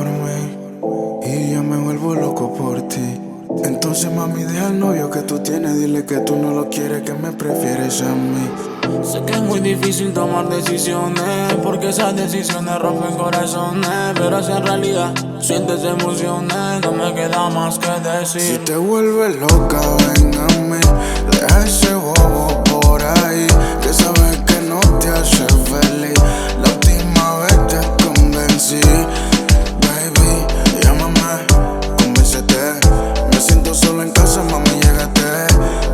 por mí y yo me vuelvo loco por ti. Entonces mami, deja al novio que tú tienes, dile que tú no lo quieres, que me prefieres a mí. Sé que es muy difícil tomar decisiones, porque esas decisiones rompen corazones. Pero si en realidad sientes emociones, no me queda más que decir. Si te vuelves loca, ven a mí, deja ese bobo por ahí, que sabes que no te hace feliz. La última vez te convencí, baby, llámame, convéncete. Me siento solo en casa, mami, llégate.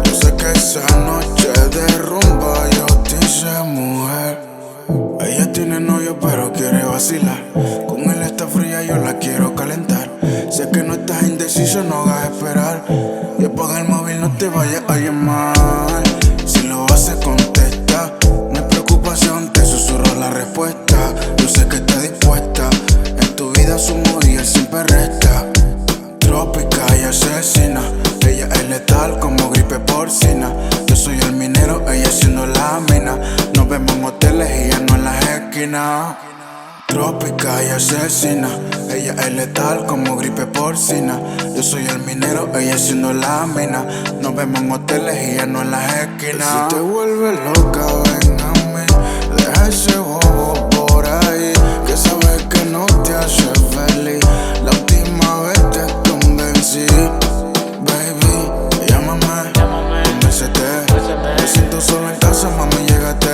Yo sé que esa noche de rumba yo te hice mujer. Ella tiene novio pero quiere vacilar, con él está fría, yo la quiero calentar. Sé que no estás indeciso, no hagas esperar, y apaga el móvil, no te vayas a llamar. Si lo haces contesta, no hay preocupación, te susurro la respuesta. Yo sé que estás dispuesta, en tu vida sumo y él siempre resta. Trópica y asesina, ella es letal como gripe porcina. Yo soy el minero, ella siendo la mina. Nos vemos en hoteles y ella no en las esquinas. Trópica y asesina, ella es letal como gripe porcina. Yo soy el minero, ella siendo la mina. Nos vemos en hoteles y ella no en las esquinas. Si te vuelves loca, ven a mí, deja ese bobo por ahí, que sabes que no te hace feliz. La última vez te convencí, baby, llámame, convéncete. Me siento solo en casa, mami, llégate.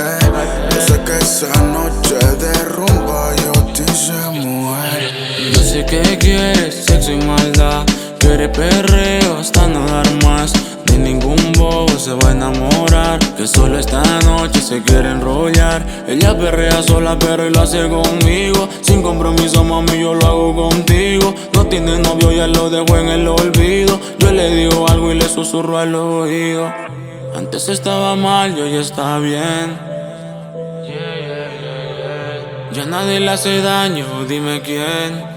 Yo sé que esa noche de rumba yo te hice mujer. Yo sé que quieres sexo y maldad, quieres perreo hasta no dar más. De ningún bobo se va a enamorar, que solo esta noche se quiere enrollar. Ella perrea sola pero él lo hace conmigo, sin compromiso, mami, yo lo hago contigo. No tiene novio, ya lo dejó en el olvido. Yo le digo algo y le susurro al oído. Antes estaba mal, y hoy está bien. Ya nadie le hace daño, dime quién.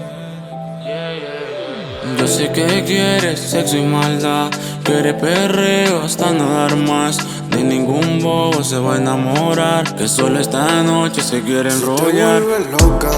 Yo sé que quieres sexo y maldad, quieres perreo hasta no dar más. De ningún bobo se va a enamorar, que solo esta noche se quiere enrollar. Si te vuelves loca,